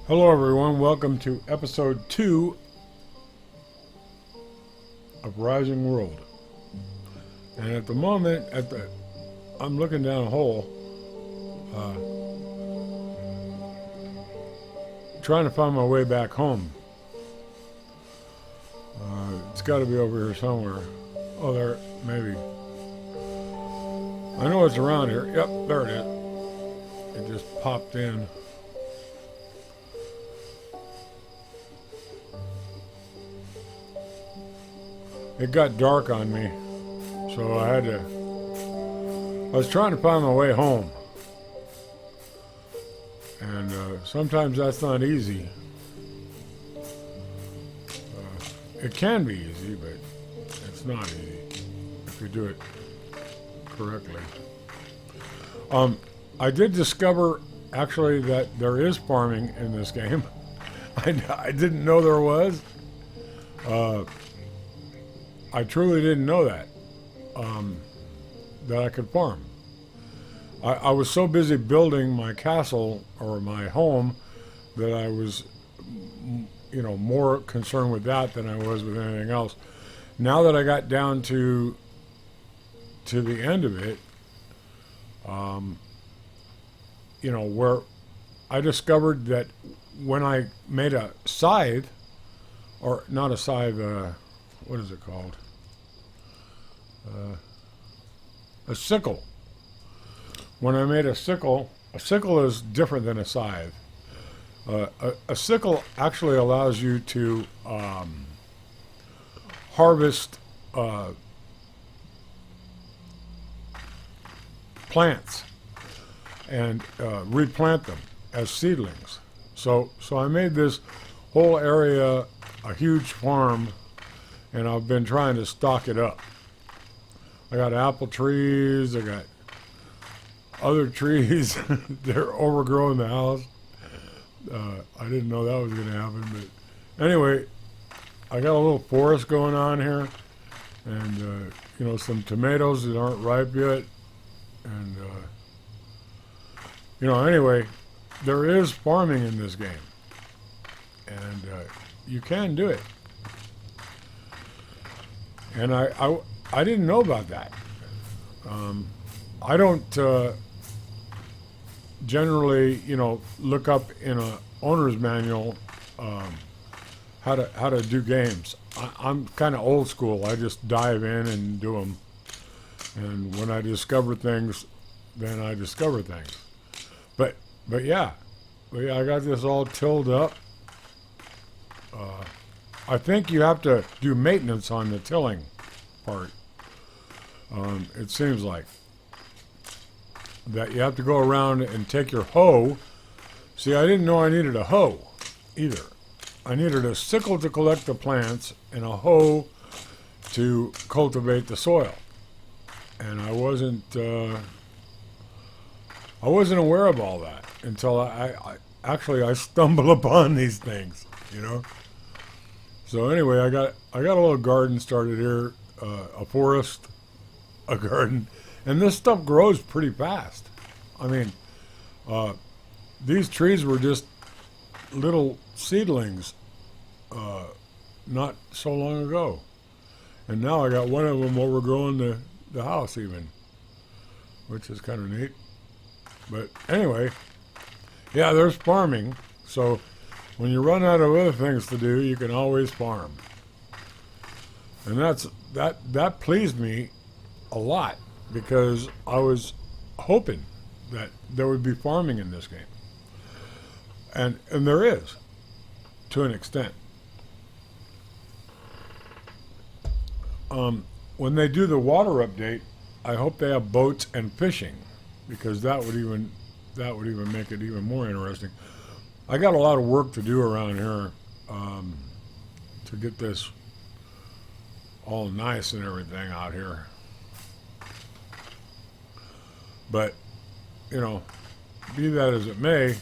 Hello, everyone. Welcome to episode 2 of Rising World. And at the moment, I'm looking down a hole, trying to find my way back home. It's got to be over here somewhere. Oh, there, maybe. I know it's around here. Yep, there it is. It just popped in. It got dark on me, so I was trying to find my way home. And sometimes that's not easy. It can be easy, but it's not easy if you do it correctly. I did discover actually that there is farming in this game. I didn't know there was. I truly didn't know that I could farm. I was so busy building my castle or my home that I was, more concerned with that than I was with anything else. Now that I got down to the end of it, where I discovered that when I made a scythe, or not a scythe, what is it called? A sickle. When I made a sickle is different than a scythe. A sickle actually allows you to harvest plants and replant them as seedlings. So I made this whole area a huge farm, and I've been trying to stock it up. I got apple trees, I got other trees. They're overgrowing the house. I didn't know that was going to happen, but anyway, I got a little forest going on here, and some tomatoes that aren't ripe yet, and anyway, there is farming in this game, and you can do it. And I didn't know about that. I don't generally, look up in a owner's manual how to do games. I'm kind of old school. I just dive in and do them. And when I discover things, then I discover things. But yeah, I got this all tilled up. I think you have to do maintenance on the tilling part. It seems like that you have to go around and take your hoe. See, I didn't know I needed a hoe either. I needed a sickle to collect the plants and a hoe to cultivate the soil. And I wasn't aware of all that until I stumble upon these things, So anyway, I got a little garden started here, a forest, a garden, and this stuff grows pretty fast. I mean, these trees were just little seedlings not so long ago, and now I got one of them overgrowing the house even, which is kind of neat. But anyway, yeah, there's farming. So when you run out of other things to do, you can always farm. And that pleased me a lot because I was hoping that there would be farming in this game. And there is, to an extent. When they do the water update, I hope they have boats and fishing, because that would even make it even more interesting. I got a lot of work to do around here to get this all nice and everything out here. But, be that as it may,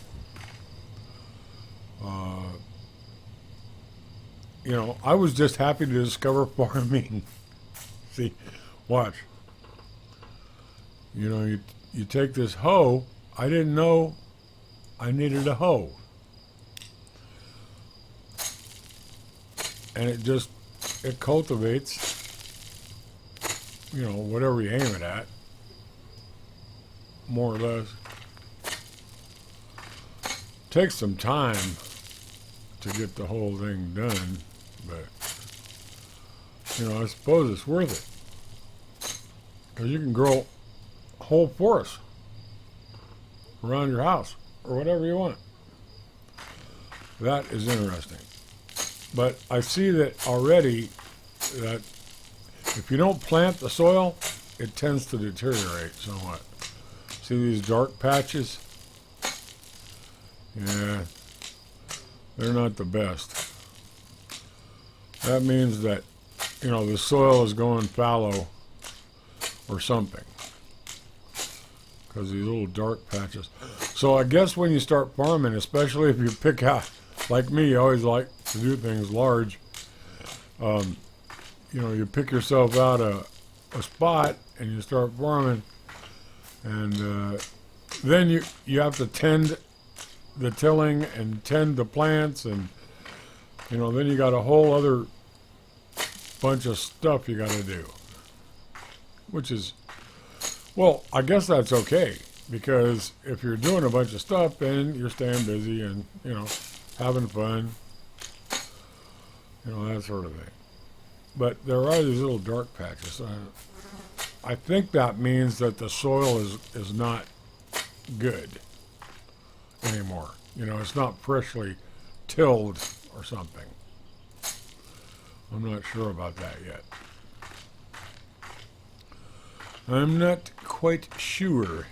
I was just happy to discover farming. See, watch. You take this hoe. I didn't know I needed a hoe. and it cultivates, whatever you aim it at, more or less. Takes some time to get the whole thing done, but I suppose it's worth it, because you can grow whole forests around your house or whatever you want. That is interesting. But I see that already, that if you don't plant the soil, it tends to deteriorate somewhat. See these dark patches? Yeah, they're not the best. That means that, the soil is going fallow or something, because these little dark patches. So I guess when you start farming, especially if you pick out, like me, you always like to do things large. You pick yourself out a spot and you start farming, and then you have to tend the tilling and tend the plants, and then you got a whole other bunch of stuff you got to do, which is, well, I guess that's okay, because if you're doing a bunch of stuff, then you're staying busy and having fun, that sort of thing. But there are these little dark patches. I think that means that the soil is not good anymore. It's not freshly tilled or something. I'm not sure about that yet. I'm not quite sure.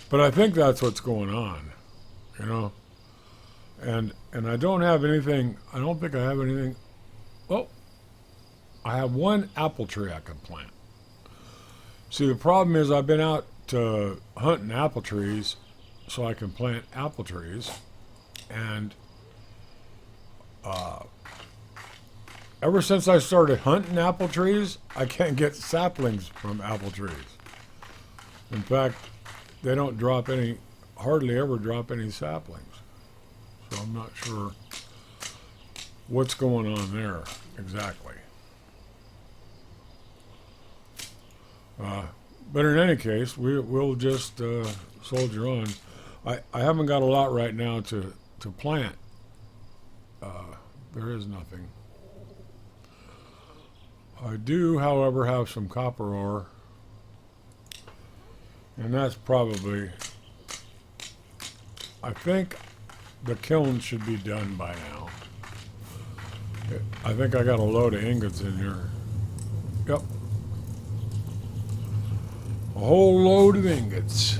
But I think that's what's going on, And I don't have anything, I don't think I have anything. Oh, I have one apple tree I can plant. See, the problem is I've been out hunting apple trees so I can plant apple trees, and ever since I started hunting apple trees, I can't get saplings from apple trees. In fact, they don't hardly ever drop any saplings. So I'm not sure what's going on there exactly. But in any case, we'll just soldier on. I haven't got a lot right now to plant. There is nothing. I do, however, have some copper ore, and that's probably, I think the kiln should be done by now. I think I got a load of ingots in here. Yep. A whole load of ingots.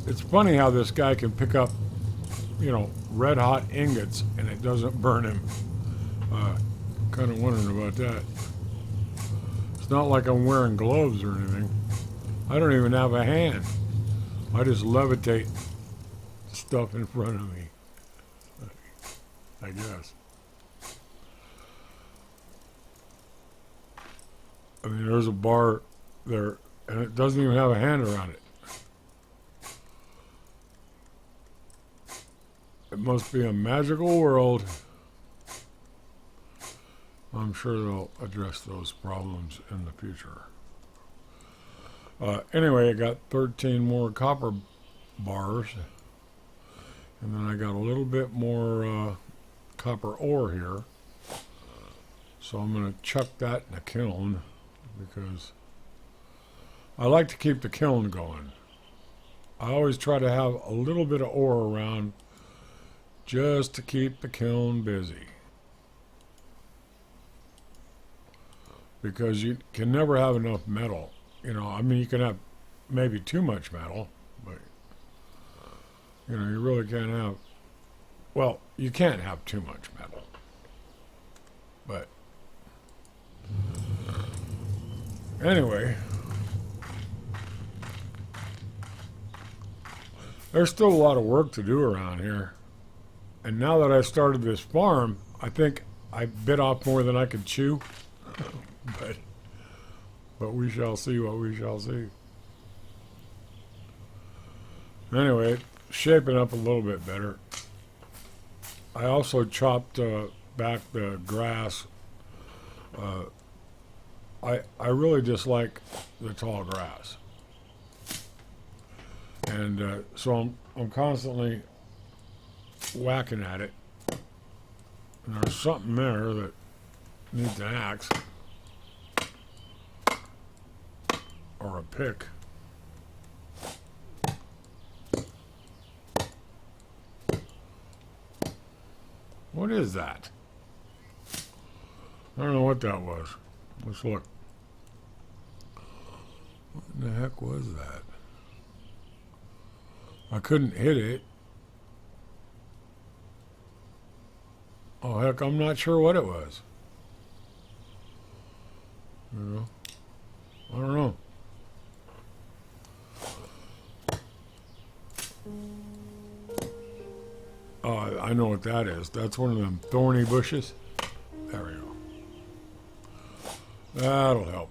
It's funny how this guy can pick up, red hot ingots and it doesn't burn him. Kind of wondering about that. It's not like I'm wearing gloves or anything. I don't even have a hand. I just levitate stuff in front of me, I guess. I mean, there's a bar there, and it doesn't even have a hand around it. It must be a magical world. I'm sure they'll address those problems in the future. Anyway, I got 13 more copper bars, and then I got a little bit more copper ore here. So I'm going to chuck that in the kiln, because I like to keep the kiln going. I always try to have a little bit of ore around just to keep the kiln busy. Because you can never have enough metal. I mean, you can have maybe too much metal, but, you really can't have, well, you can't have too much metal. But, anyway, there's still a lot of work to do around here. And now that I started this farm, I think I bit off more than I could chew. But we shall see what we shall see. Anyway, shaping up a little bit better. I also chopped back the grass. Uh, I really dislike the tall grass, and so I'm constantly whacking at it. And there's something there that needs an axe or a pick. What is that? I don't know what that was. Let's look. What in the heck was that? I couldn't hit it. Oh, heck, I'm not sure what it was. You know? I don't know. Oh, I know what that is. That's one of them thorny bushes. There we go. That'll help.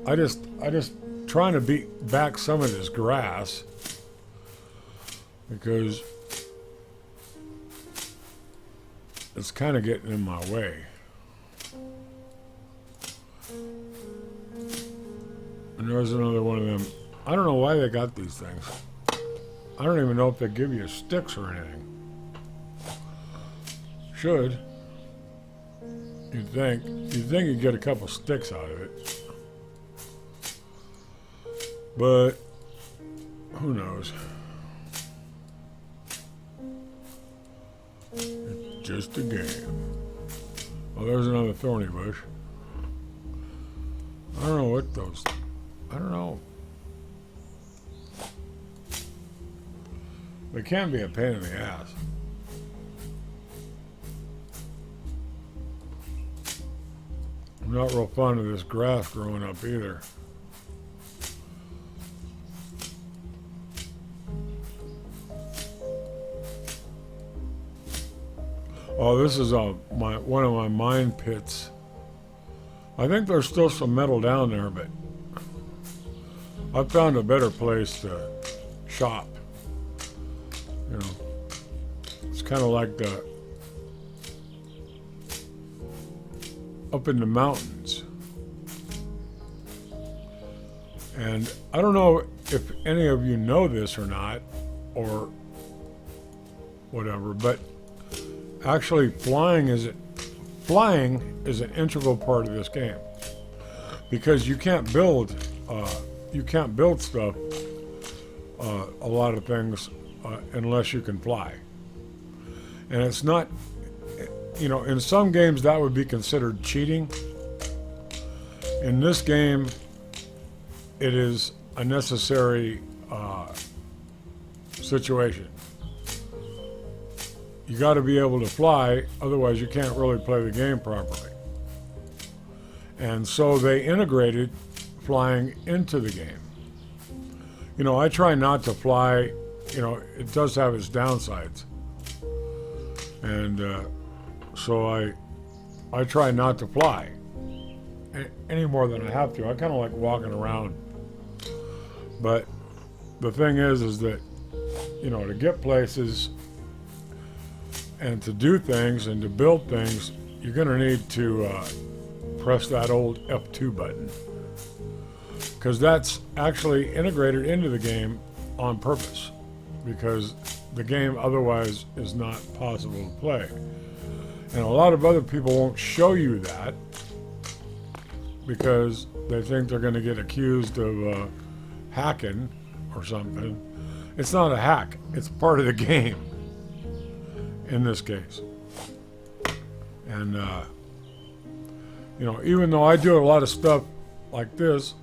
I just trying to beat back some of this grass because it's kind of getting in my way. And there's another one of them. I don't know why they got these things. I don't even know if they give you sticks or anything. Should. You'd think you'd get a couple sticks out of it. But who knows? It's just a game. Oh, there's another thorny bush. I don't know what those... I don't know. They can be a pain in the ass. I'm not real fond of this grass growing up either. Oh, this is one of my mine pits. I think there's still some metal down there, but I found a better place to shop. You know, it's kind of like the up in the mountains. And I don't know if any of you know this or not, or whatever, but actually flying is an integral part of this game because you can't build stuff, a lot of things, unless you can fly. And it's not, you know, in some games that would be considered cheating. In this game, it is a necessary situation. You got to be able to fly, otherwise you can't really play the game properly. And so they integrated flying into the game. You know, I try not to fly. You know, it does have its downsides. And so I try not to fly any more than I have to. I kind of like walking around. But the thing is that, you know, to get places and to do things and to build things, you're going to need to press that old F2 button. Because that's actually integrated into the game on purpose. Because the game otherwise is not possible to play. And a lot of other people won't show you that because they think they're going to get accused of hacking or something. It's not a hack. It's part of the game in this case. And, you know, even though I do a lot of stuff like this,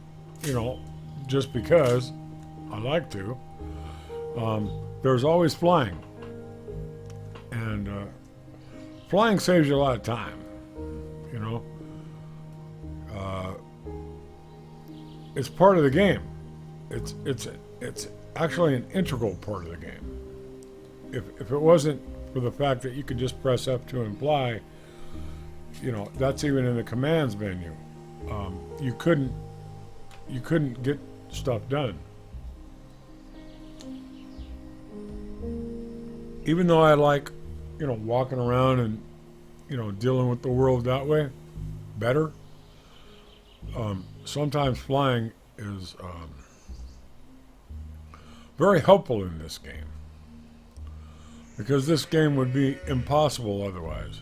you know, just because I like to, there's always flying. And flying saves you a lot of time, you know. It's part of the game. It's actually an integral part of the game. If it wasn't for the fact that you could just press F2 and fly, you know, that's even in the commands menu. You couldn't get stuff done. Even though I like, walking around and, dealing with the world that way better. Sometimes flying is very helpful in this game because this game would be impossible otherwise.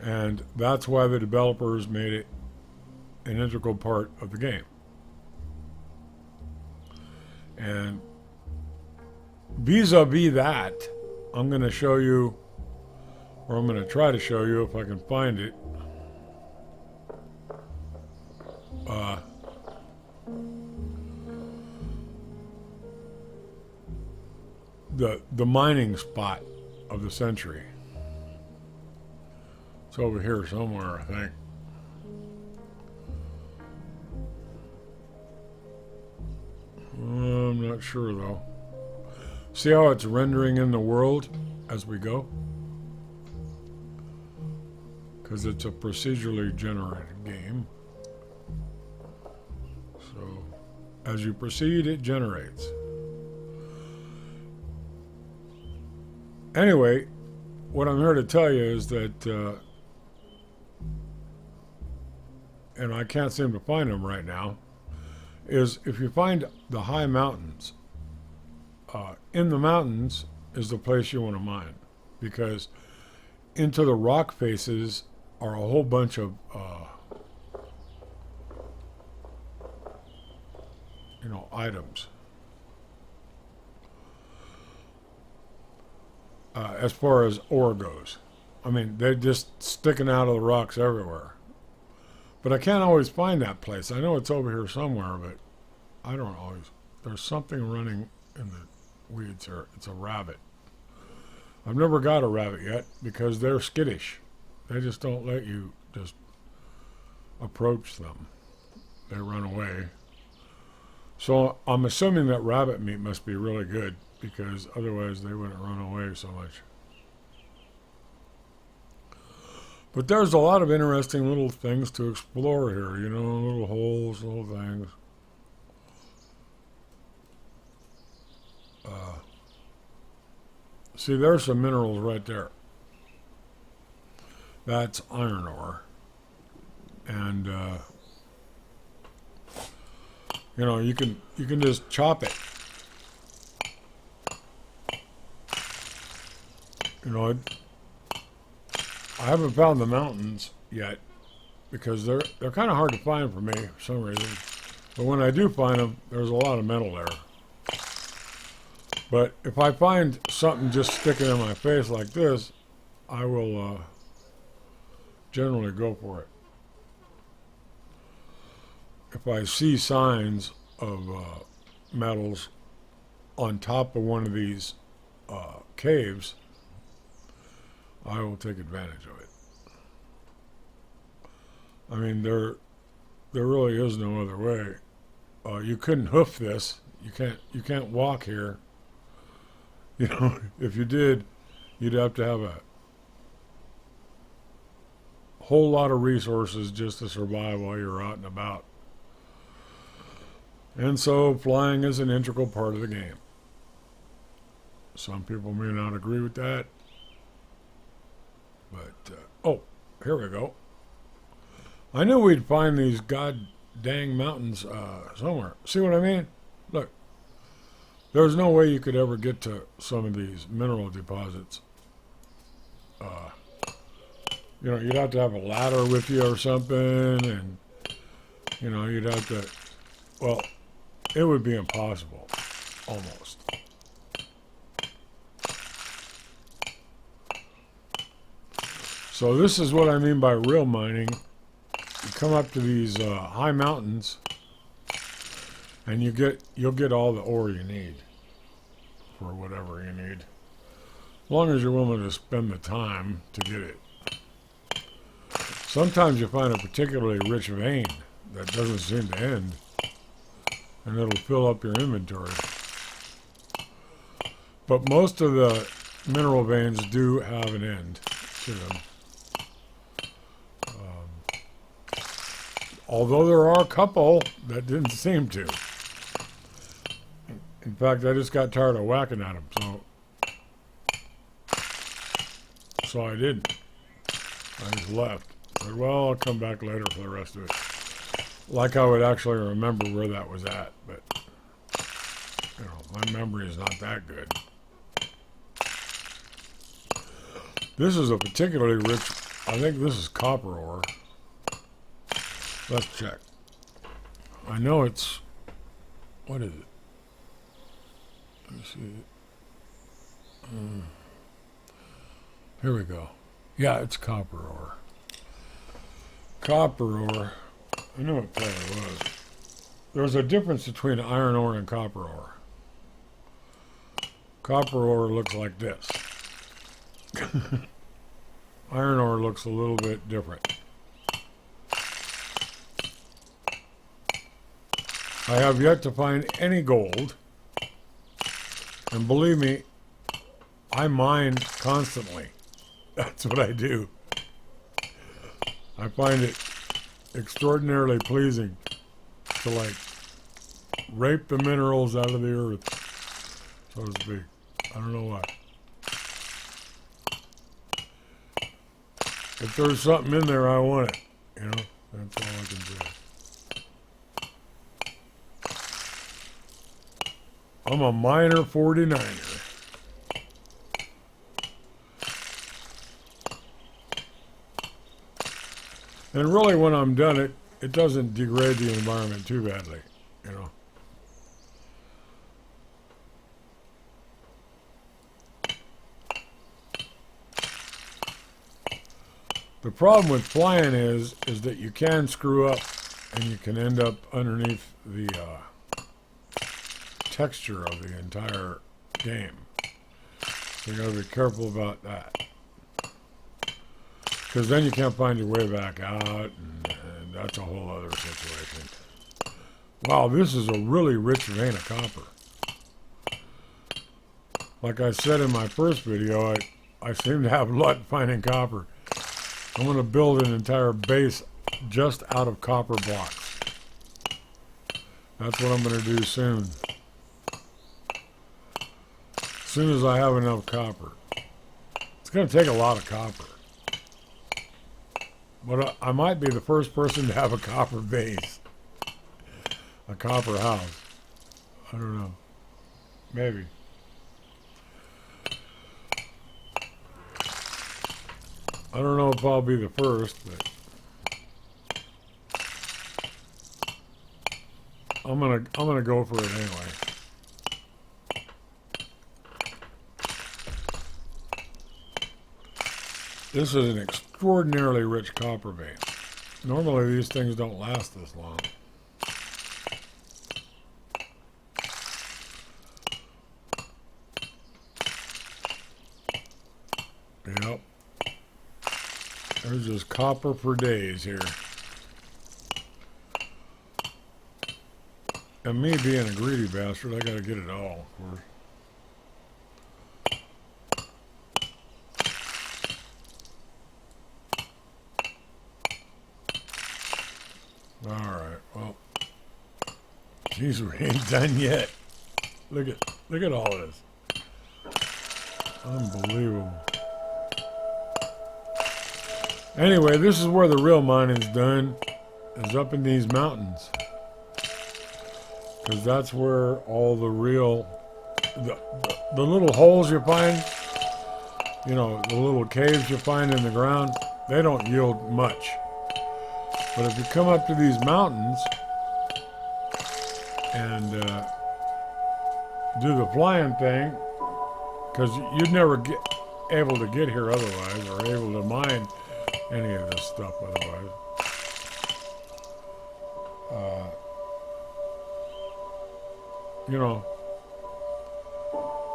And that's why the developers made it an integral part of the game. And vis-a-vis that, I'm going to show you, or I'm going to try to show you if I can find it, the mining spot of the century. It's over here somewhere, I think. I'm not sure though. See how it's rendering in the world as we go? Because it's a procedurally generated game. So as you proceed, it generates. Anyway, what I'm here to tell you is that, and I can't seem to find them right now, is if you find the high mountains, in the mountains is the place you want to mine, because into the rock faces are a whole bunch of items. As far as ore goes, I mean, they're just sticking out of the rocks everywhere. But I can't always find that place. I know it's over here somewhere, but I don't always. There's something running in the weeds here. It's a rabbit. I've never got a rabbit yet because they're skittish. They just don't let you just approach them. They run away. So I'm assuming that rabbit meat must be really good because otherwise they wouldn't run away so much. But there's a lot of interesting little things to explore here, little holes, little things. See, there's some minerals right there. That's iron ore. And, you can just chop it. I haven't found the mountains yet because they're kind of hard to find for me for some reason. But when I do find them, there's a lot of metal there. But if I find something just sticking in my face like this, I will generally go for it. If I see signs of metals on top of one of these caves, I will take advantage of it. I mean, there really is no other way. You couldn't hoof this. You can't walk here. If you did, you'd have to have a whole lot of resources just to survive while you're out and about. And so flying is an integral part of the game. Some people may not agree with that. But, oh, here we go. I knew we'd find these god dang mountains somewhere. See what I mean? Look. There's no way you could ever get to some of these mineral deposits. You'd have to have a ladder with you or something, and, you'd have to, well, it would be impossible, almost. So this is what I mean by real mining. You come up to these high mountains, and you'll get all the ore you need for whatever you need, as long as you're willing to spend the time to get it. Sometimes you find a particularly rich vein that doesn't seem to end, and it'll fill up your inventory. But most of the mineral veins do have an end to them. Although there are a couple that didn't seem to. In fact, I just got tired of whacking at them, so So I didn't. I just left. Said, well, I'll come back later for the rest of it. Like I would actually remember where that was at, but you know, my memory is not that good. This is a particularly rich, I think this is copper ore. Let's check. I know it's, what is it? Let me see. Here we go. Yeah, it's copper ore. Copper ore. I knew it probably was. There's a difference between iron ore and copper ore. Copper ore looks like this. Iron ore looks a little bit different. I have yet to find any gold. And believe me, I mine constantly. That's what I do. I find it extraordinarily pleasing to like rape the minerals out of the earth, so to speak. I don't know why. If there's something in there, I want it. You know, that's all I can say. I'm a miner 49er. And really, when I'm done, it doesn't degrade the environment too badly, you know. The problem with flying is that you can screw up, and you can end up underneath the texture of the entire game. So you got to be careful about that. Because then you can't find your way back out, and that's a whole other situation. Wow, this is a really rich vein of copper. Like I said in my first video, I seem to have luck finding copper. I'm going to build an entire base just out of copper blocks. That's what I'm going to do soon. As soon as I have enough copper. It's going to take a lot of copper. But I might be the first person to have a copper base. A copper house. I don't know. Maybe. I don't know if I'll be the first, but I'm gonna go for it anyway. This is an extraordinarily rich copper vein. Normally these things don't last this long. Yep. There's just copper for days here. And me being a greedy bastard, I gotta get it all, of course. Alright, well. Geez, we ain't done yet. Look at all this. Unbelievable. Anyway, this is where the real mining's done, is up in these mountains. Because that's where all the real, the little holes you find, you know, the little caves you find in the ground, they don't yield much. But if you come up to these mountains and do the flying thing, because you'd never get able to get here otherwise, or able to mine any of this stuff otherwise. You know,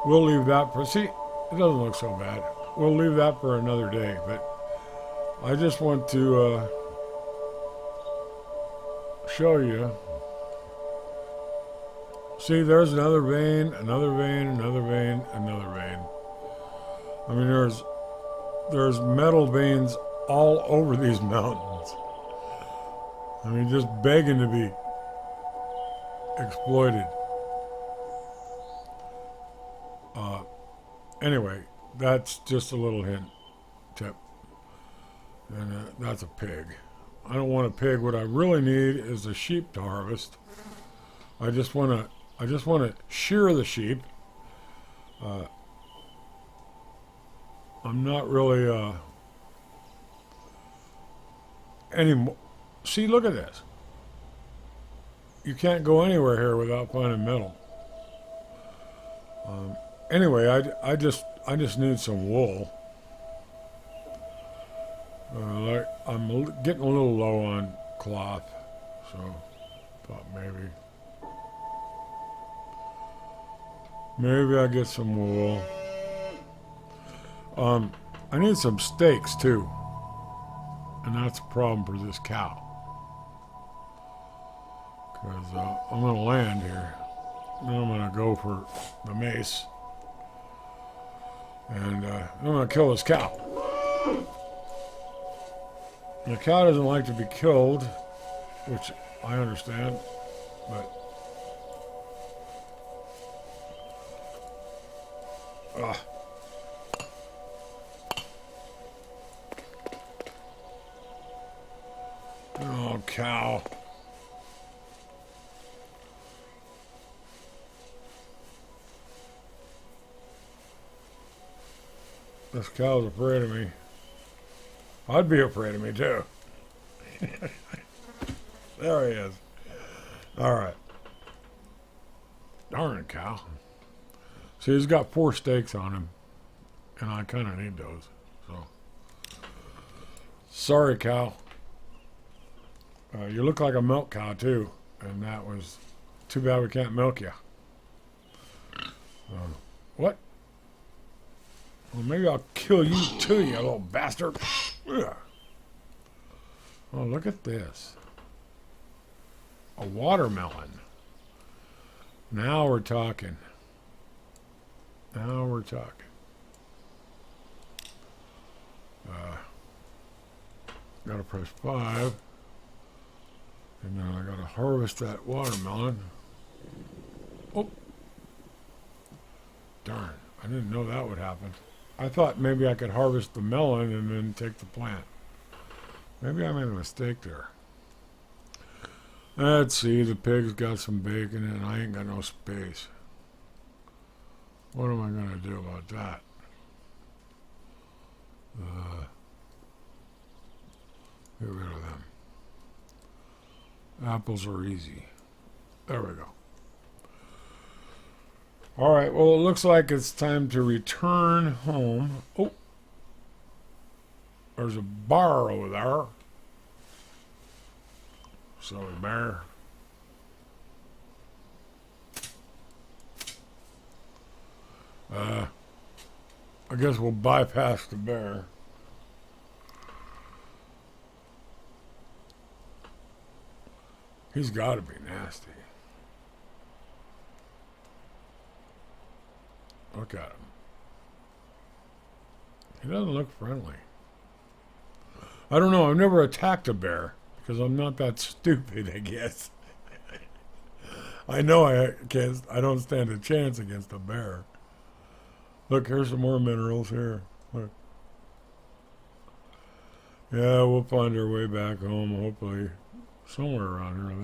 we'll leave that for, see, it doesn't look so bad. We'll leave that for another day, but I just want to show you. See, there's another vein, another vein, another vein, another vein. I mean, there's metal veins all over these mountains. I mean, just begging to be exploited. Anyway, that's just a little hint And that's a pig. I don't want a pig. What I really need is a sheep to harvest. I just want to shear the sheep. I'm not really anymore. See, look at this. You can't go anywhere here without finding metal. Anyway, I just need some wool. I'm getting a little low on cloth, so thought maybe I get some wool. I need some steaks too, and that's a problem for this cow. Because I'm going to land here. Then I'm going to go for the mace. And I'm going to kill this cow. The cow doesn't like to be killed, which I understand, but oh, cow. This cow's afraid of me. I'd be afraid of me too. There he is. All right. Darn it, cow. See, he's got 4 steaks on him, and I kind of need those. So, sorry, cow. You look like a milk cow too, and that was too bad we can't milk you. What? Well, maybe I'll kill you too, you little bastard. Ugh. Oh, look at this. A watermelon. Now we're talking. Now we're talking. Gotta press 5. And then I gotta harvest that watermelon. Oh. Darn. I didn't know that would happen. I thought maybe I could harvest the melon and then take the plant. Maybe I made a mistake there. Let's see, the pig's got some bacon and I ain't got no space. What am I going to do about that? Get rid of them. Apples are easy. There we go. All right, well, it looks like it's time to return home. Oh, there's a bar over there. Silly bear. I guess we'll bypass the bear. He's got to be nasty. Look at him. He doesn't look friendly. I don't know. I've never attacked a bear because I'm not that stupid, I guess. I know I don't stand a chance against a bear. Look, here's some more minerals here. Look. Yeah, we'll find our way back home, hopefully. Somewhere around here, I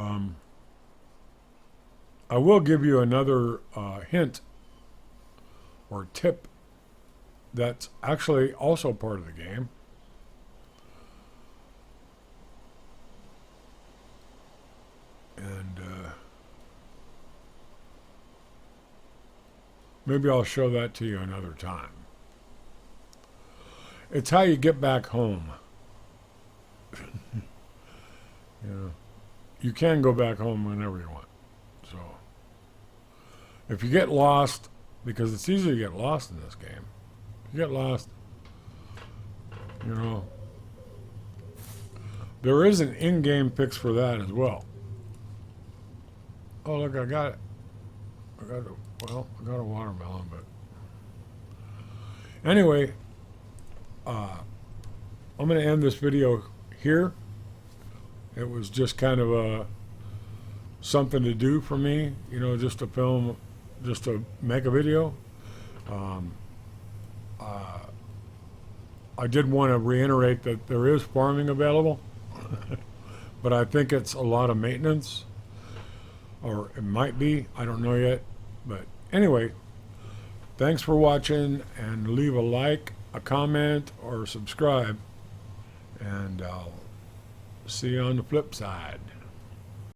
think. I will give you another hint or tip that's actually also part of the game. And maybe I'll show that to you another time. It's how you get back home. Yeah. You can go back home whenever you want. So, if you get lost, because it's easy to get lost in this game. If you get lost, you know, there is an in-game fix for that as well. Oh, look, I got it. I got a watermelon, but anyway, I'm going to end this video here. It was just kind of something to do for me, you know, just to film, just to make a video. I did want to reiterate that there is farming available, but I think it's a lot of maintenance, or it might be. I don't know yet. But anyway, thanks for watching, and leave a like, a comment, or subscribe, and I'll see you on the flip side.